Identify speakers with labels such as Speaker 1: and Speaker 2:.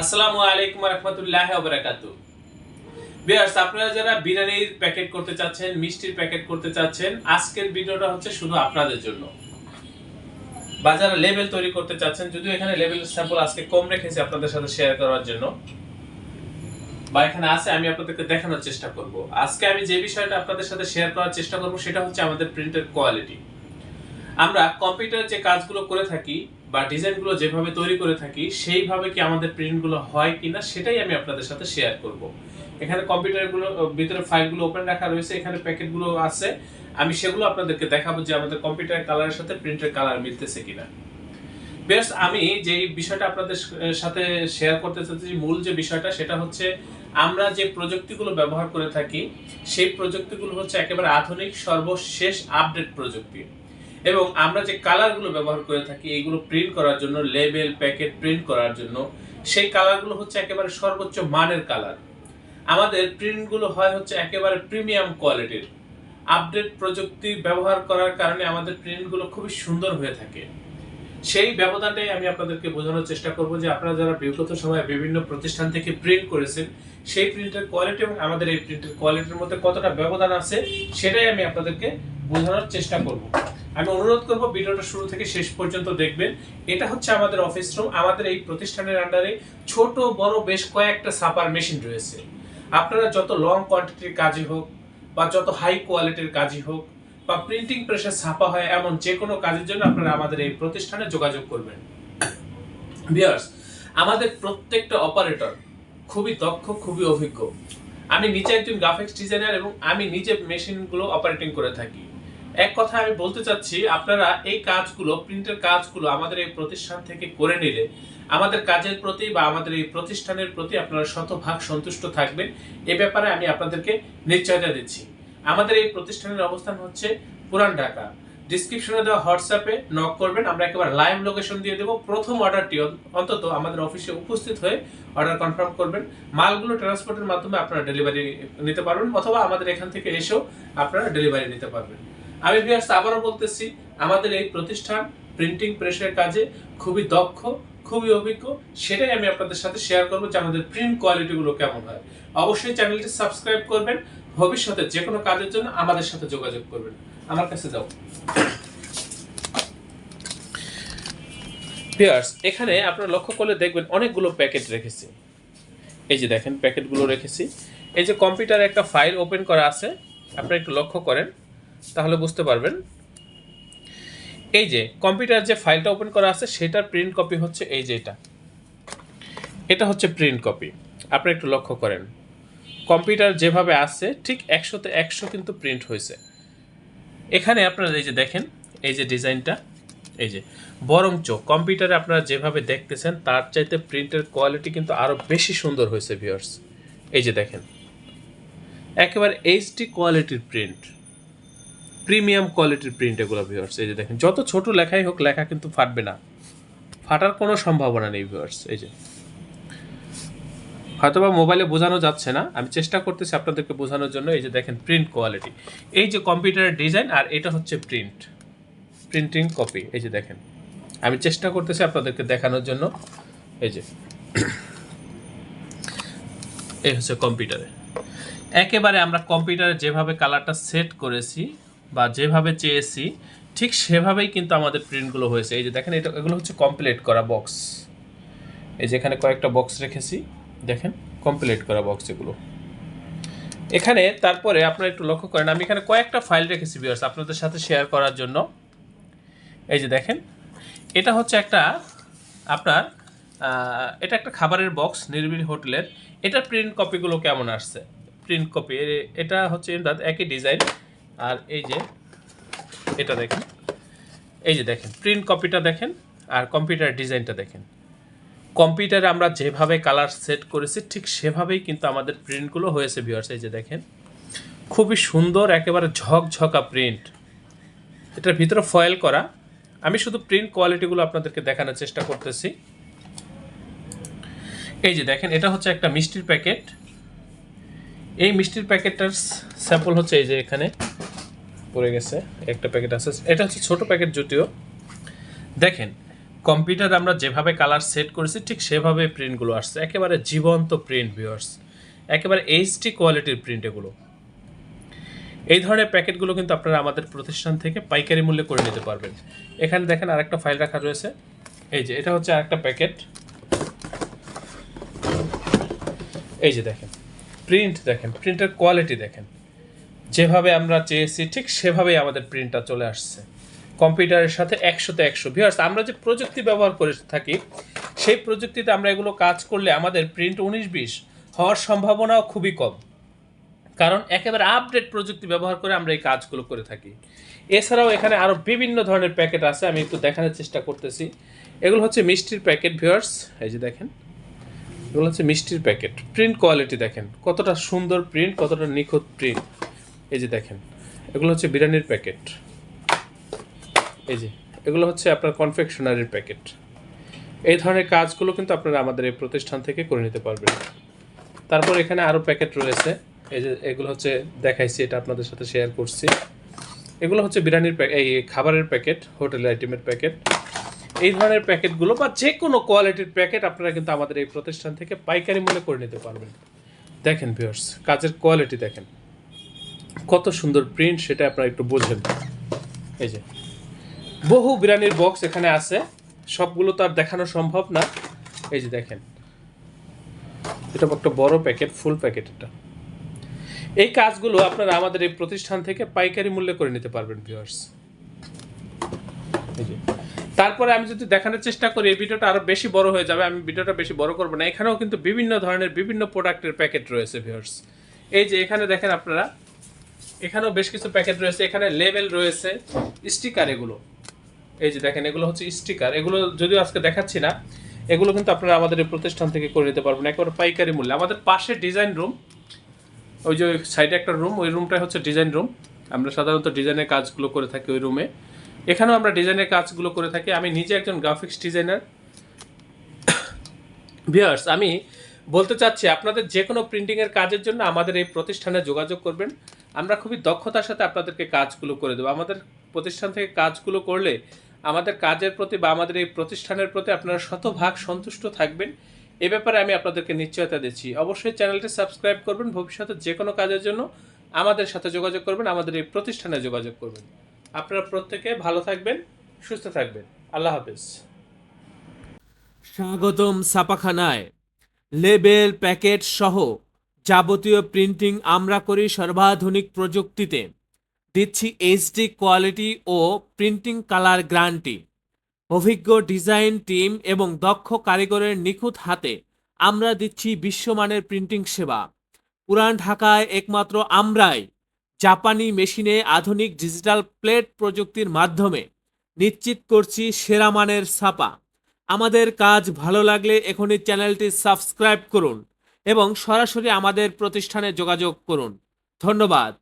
Speaker 1: আসসালামু আলাইকুম ওয়া রাহমাতুল্লাহি ওয়া বারাকাতুহু। ভিউয়ার্স, আপনারা যারা বিরিয়ানির প্যাকেট করতে চাচ্ছেন, মিষ্টির প্যাকেট করতে চাচ্ছেন, আজকের ভিডিওটা হচ্ছে শুধু আপনাদের জন্য। বা যারা লেবেল তৈরি করতে চাচ্ছেন, যদিও এখানে লেবেল স্যাম্পল আজকে কম রেখেছি আপনাদের সাথে শেয়ার করার জন্য, বা এখানে আছে, আমি আপনাদেরকে দেখানোর চেষ্টা করব। আজকে আমি যে বিষয়টা আপনাদের সাথে শেয়ার করার চেষ্টা করব সেটা হচ্ছে আমাদের প্রিন্টের কোয়ালিটি। আমরা কম্পিউটারে যে কাজগুলো করে থাকি বা ডিজাইনগুলো যেভাবে তৈরি করে থাকি সেইভাবে কি আমাদের প্রিন্টগুলো হয় কিনা সেটাই আমি আপনাদের সাথে শেয়ার করব। এখানে কম্পিউটারগুলো ভিতরে ফাইলগুলো ওপেন রাখা রয়েছে, এখানে প্যাকেটগুলো আছে, আমি সেগুলো আপনাদেরকে দেখাবো যে আমাদের কম্পিউটারের কালারের সাথে প্রিন্টের কালার মিলতেছে কিনা। বেশ, আমি যে বিষয়টা আপনাদের সাথে শেয়ার করতে চাচ্ছি, মূল যে বিষয়টা সেটা হচ্ছে আমরা যে প্রযুক্তিগুলো ব্যবহার করে থাকি সেই প্রযুক্তিগুলো হচ্ছে একেবারে আধুনিক সর্বশেষ আপডেট প্রযুক্তি, এবং আমরা যে কালারগুলো ব্যবহার করে থাকি এইগুলো প্রিন্ট করার জন্য, লেবেল প্যাকেট প্রিন্ট করার জন্য, সেই কালারগুলো হচ্ছে একেবারে সর্বোচ্চ মানের কালার। আমাদের প্রিন্টগুলো হয় হচ্ছে একেবারে প্রিমিয়াম কোয়ালিটির। আপডেট প্রযুক্তি ব্যবহার করার কারণে আমাদের প্রিন্টগুলো খুবই সুন্দর হয়ে থাকে। সেই ব্যবধানটাই আমি আপনাদেরকে বোঝানোর চেষ্টা করব যে আপনারা যারা বিগত সময়ে বিভিন্ন প্রতিষ্ঠান থেকে প্রিন্ট করেছেন সেই প্রিন্টের কোয়ালিটি এবং আমাদের এই প্রিন্টের কোয়ালিটির মধ্যে কতটা ব্যবধান আছে সেটাই আমি আপনাদেরকে বোঝানোর চেষ্টা করব। আমি অনুরোধ করব ভিডিওটা শুরু থেকে শেষ পর্যন্ত দেখবেন। এটা হচ্ছে আমাদের অফিস রুম। আমাদের এই প্রতিষ্ঠানের আন্ডারে ছোট বড় বেশ কয়েকটা ছাপার মেশিন রয়েছে। আপনারা যত লং কোয়ান্টিটির কাজই হোক বা যত হাই কোয়ালিটির কাজই হোক বা প্রিন্টিং প্রেসে ছাপা হয় এমন যে কোনো কাজের জন্য আপনারা আমাদের এই প্রতিষ্ঠানে যোগাযোগ করবেন। ভিউয়ার্স, আমাদের প্রত্যেকটা অপারেটর খুবই দক্ষ, খুবই অভিজ্ঞ। আমি নিজে একজন গ্রাফিক্স ডিজাইনার এবং আমি নিজে মেশিনগুলো অপারেটিং করে থাকি। এক কথা আমি বলতে চাচ্ছি, আপনারা এই কাজগুলো, প্রিন্টের কাজগুলো আমাদের এই প্রতিষ্ঠান থেকে করে নিলে আমাদের কাজের প্রতি বা আমাদের এই প্রতিষ্ঠানের প্রতি আপনারা শতভাগ সন্তুষ্ট থাকবেন। এ ব্যাপারে আমি আপনাদেরকে নিশ্চয়তা দিচ্ছি। আমাদের এই প্রতিষ্ঠানের অবস্থান হচ্ছে পুরান ঢাকা। ডিসক্রিপশনে দেওয়া হোয়াটসঅ্যাপে নক করবেন, আমরা একেবারে লাইভ লোকেশন দিয়ে দেবো। প্রথম অর্ডারটি অন্তত আমাদের অফিসে উপস্থিত হয়ে অর্ডার কনফার্ম করবেন। মালগুলো ট্রান্সপোর্টের মাধ্যমে আপনারা ডেলিভারি নিতে পারবেন, অথবা আমাদের এখান থেকে এসেও আপনারা ডেলিভারি নিতে পারবেন। আমি ভিউয়ার্স আবারও বলতেছি, আমাদের এই প্রতিষ্ঠান প্রিন্টিং প্রেসের কাজে খুবই দক্ষ, খুবই অভিজ্ঞ। সেটাই আমি আপনাদের সাথে শেয়ার করবো যে আমাদের প্রিন্ট কোয়ালিটিগুলো কেমন হয়। অবশ্যই চ্যানেলটি সাবস্ক্রাইব করবেন। ভবিষ্যতে যে কোনো কাজের জন্য আমাদের সাথে যোগাযোগ করবেন। আমার কাছে যাও। ভিউয়ার্স, এখানে আপনারা লক্ষ্য করলে দেখবেন অনেকগুলো প্যাকেট রেখেছি। এই যে দেখেন প্যাকেটগুলো রেখেছি। এই যে কম্পিউটারে একটা ফাইল ওপেন করা আছে, আপনারা একটু লক্ষ্য করেন তাহলে বুঝতে পারবেন। এই যে কম্পিউটার যে ফাইলটা ওপেন করা আছে সেটার প্রিন্ট কপি হচ্ছে এই যে এটা হচ্ছে প্রিন্ট কপি। আপনারা একটু লক্ষ্য করেন, কম্পিউটার যেভাবে আছে ঠিক 100-তে 100 কিন্তু প্রিন্ট হয়েছে। এখানে আপনারা এই যে দেখেন, এই যে ডিজাইনটা, এই যে বরঞ্চ কম্পিউটারে আপনারা যেভাবে দেখতেছেন তার চাইতে প্রিন্টের কোয়ালিটি কিন্তু আরও বেশি সুন্দর হয়েছে ভিউয়ার্স। এই যে দেখেন, একেবারে এইচডি কোয়ালিটির প্রিন্ট, প্রিমিয়াম কোয়ালিটির প্রিন্ট এগুলো ভিউয়ার্স। এই যে দেখেন, যত ছোট লেখাই হোক লেখা কিন্তু ফাটবে না, ফাটার কোনো সম্ভাবনা নেই ভিউয়ার্স। এই যে হয়তোবা মোবাইলে বোঝানো যাচ্ছে না, আমি চেষ্টা করতেছি আপনাদেরকে বোঝানোর জন্য। এই যে দেখেন প্রিন্ট কোয়ালিটি, এই যে কম্পিউটারের ডিজাইন আর এটা হচ্ছে প্রিন্টিং কপি। এই যে দেখেন, আমি চেষ্টা করতেছি আপনাদেরকে দেখানোর জন্য। এই যে এই হচ্ছে কম্পিউটারে, একেবারে আমরা কম্পিউটারে যেভাবে কালারটা সেট করেছি বা যেভাবে চেয়েছি ঠিক সেভাবেই কিন্তু আমাদের প্রিন্টগুলো হয়েছে। এই যে দেখেন, এগুলো হচ্ছে কমপ্লিট করা বক্স। এই যে এখানে কয়েকটা বক্স রেখেছি, দেখেন কমপ্লিট করা বক্স এগুলো। এখানে তারপরে আপনারা একটু লক্ষ্য করেন, আমি এখানে কয়েকটা ফাইল রেখেছি ভিউয়ার্স আপনাদের সাথে শেয়ার করার জন্য। এই যে দেখেন, এটা হচ্ছে একটা আপনার এটা একটা খাবারের বক্স নিরিবিলি হোটেলের। এটার প্রিন্ট কপিগুলো কেমন আসছে, প্রিন্ট কপি এটা হচ্ছে একই ডিজাইন। আর এই যে এটা দেখেন, এই যে দেখেন প্রিন্ট কপিটা দেখেন আর কম্পিউটার ডিজাইনটা দেখেন। কম্পিউটারে আমরা যেভাবে কালার সেট করেছি ঠিক সেভাবেই কিন্তু আমাদের প্রিন্টগুলো হয়েছে ভিউয়ার্স। এই যে দেখেন, খুবই সুন্দর, একেবারে ঝকঝকা প্রিন্ট। এটার ভিতরে ফয়েল করা। আমি শুধু প্রিন্ট কোয়ালিটিগুলো আপনাদেরকে দেখানোর চেষ্টা করতেছি। এই যে দেখেন, এটা হচ্ছে একটা মিষ্টির প্যাকেট। এই মিষ্টির প্যাকেটটার স্যাম্পল হচ্ছে এই যে এখানে পড়ে গেছে একটা প্যাকেট আছে, এটা হচ্ছে ছোট প্যাকেট যদিও। দেখেন কম্পিউটারে আমরা যেভাবে কালার সেট করেছি ঠিক সেভাবে প্রিন্টগুলো আসছে, একেবারে জীবন্ত প্রিন্ট ভিউয়ার্স, একেবারে এইচডি কোয়ালিটির প্রিন্ট এগুলো। এই ধরনের প্যাকেটগুলো কিন্তু আপনারা আমাদের প্রতিষ্ঠান থেকে পাইকারি মূল্যে করে নিতে পারবেন। এখানে দেখেন আরেকটা ফাইল রাখা রয়েছে, এই যে এটা হচ্ছে আরেকটা প্যাকেট, এই যে দেখেন প্রিন্ট, দেখেন প্রিন্টের কোয়ালিটি দেখেন, যেভাবে আমরা চেয়েছি ঠিক সেভাবেই আমাদের প্রিন্টটা চলে আসছে কম্পিউটারের সাথে 100তে 100। ভিউয়ার্স, আমরা যে প্রযুক্তি ব্যবহার করে থাকি সেই প্রযুক্তিতে আমরা এগুলো কাজ করলে আমাদের প্রিন্ট 19-20 হওয়ার সম্ভাবনাও খুবই কম, কারণ একেবারে আপডেট প্রযুক্তি ব্যবহার করে আমরা এই কাজগুলো করে থাকি। এছাড়াও এখানে আরও বিভিন্ন ধরনের প্যাকেট আছে, আমি একটু দেখানোর চেষ্টা করতেছি। এগুলো হচ্ছে মিষ্টির প্যাকেট ভিউয়ার্স, এই যে দেখেন এগুলো হচ্ছে মিষ্টির প্যাকেট। প্রিন্ট কোয়ালিটি দেখেন কতটা সুন্দর প্রিন্ট, কতটা নিখুঁত প্রিন্ট। এই যে দেখেন এগুলো হচ্ছে বিরিয়ানির প্যাকেট, এই যে এগুলো হচ্ছে আপনার কনফেকশনারির প্যাকেট। এই ধরনের কাজগুলো কিন্তু আপনারা আমাদের এই প্রতিষ্ঠান থেকে করে নিতে পারবেন। তারপর এখানে আরও প্যাকেট রয়েছে, এই যে এগুলো হচ্ছে দেখাইছি, এটা আপনাদের সাথে শেয়ার করছি। এগুলো হচ্ছে বিরিয়ানির এই খাবারের প্যাকেট, হোটেল আইটেমের প্যাকেট। এই ধরনের প্যাকেটগুলো বা যে কোনো কোয়ালিটির প্যাকেট আপনারা কিন্তু আমাদের এই প্রতিষ্ঠান থেকে পাইকারি মূল্যে করে নিতে পারবেন। দেখেন ভিউয়ার্স, কাজের কোয়ালিটি দেখেন কত সুন্দর প্রিন্ট, সেটা আপনারা একটু বোঝেন। এই যে বহু বিরিয়ানির বক্স এখানে আছে, সবগুলো তো আর দেখানো সম্ভব না। এই যে দেখেন এটা একটা বড় প্যাকেট, ফুল প্যাকেট এটা। এই কাজগুলো আপনারা আমাদের এই প্রতিষ্ঠান থেকে পাইকারি মূল্যে করে নিতে পারবেন ভিউয়ার্স। এই যে তারপরে আমি যদি দেখানোর চেষ্টা করি এই ভিডিওটা আরো বেশি বড় হয়ে যাবে, আমি ভিডিওটা বেশি বড় করব না। এখানেও কিন্তু বিভিন্ন ধরনের বিভিন্ন প্রোডাক্টের প্যাকেট রয়েছে ভিউয়ার্স। এই যে এখানে দেখেন আপনারা, এখানেও বেশ কিছু প্যাকেট রয়েছে, এখানে লেবেল রয়েছে, স্টিকার এগুলো। এই যে দেখেন এগুলো হচ্ছে স্টিকার, এগুলো যদিও আজকে দেখাচ্ছি না, এগুলো কিন্তু আপনারা আমাদের এই প্রতিষ্ঠান থেকে করে নিতে পারবেন একেবারে পাইকারি মূল্যে। আমাদের পাশে ডিজাইন রুম, ওই যে সাইডে একটা রুম, ওই রুমটাই হচ্ছে ডিজাইন রুম। আমরা সাধারণত ডিজাইনের কাজগুলো করে থাকি ওই রুমে। এখানেও আমরা ডিজাইনের কাজগুলো করে থাকি। আমি নিজে একজন গ্রাফিক্স ডিজাইনার। ভিউয়ার্স, আমি বলতে চাচ্ছি আপনাদের যে কোনো প্রিন্টিংয়ের কাজের জন্য আমাদের এই প্রতিষ্ঠানে যোগাযোগ করবেন। আমরা খুবই দক্ষতার সাথে আপনাদেরকে কাজগুলো করে দেবো। আমাদের প্রতিষ্ঠান থেকে কাজগুলো করলে আমাদের কাজের প্রতি বা আমাদের এই প্রতিষ্ঠানের প্রতি আপনারা শতভাগ সন্তুষ্ট থাকবেন, এ ব্যাপারে আমি আপনাদেরকে নিশ্চয়তা দিচ্ছি। অবশ্যই চ্যানেলটি সাবস্ক্রাইব করবেন, ভবিষ্যতে যে কোনো কাজের জন্য আমাদের সাথে যোগাযোগ করবেন, আমাদের এই প্রতিষ্ঠানে যোগাযোগ করবেন। আপনারা প্রত্যেকে ভালো থাকবেন, সুস্থ থাকবেন। আল্লাহ হাফেজ।
Speaker 2: স্বাগতম ছাপাখানায়। লেবেল, প্যাকেট সহ যাবতীয় প্রিন্টিং আমরা করি সর্বাধুনিক প্রযুক্তিতে। দিচ্ছি এইচডি কোয়ালিটি ও প্রিন্টিং কালার গ্যারান্টি। অভিজ্ঞ ডিজাইন টিম এবং দক্ষ কারিগরের নিখুঁত হাতে আমরা দিচ্ছি বিশ্বমানের প্রিন্টিং সেবা। পুরান ঢাকায় একমাত্র আমরাই জাপানি মেশিনে আধুনিক ডিজিটাল প্লেট প্রযুক্তির মাধ্যমে নিশ্চিত করছি সেরা মানের ছাপা। আমাদের কাজ ভালো লাগলে এখনই চ্যানেলটি সাবস্ক্রাইব করুন এবং সরাসরি আমাদের প্রতিষ্ঠানে যোগাযোগ করুন। ধন্যবাদ।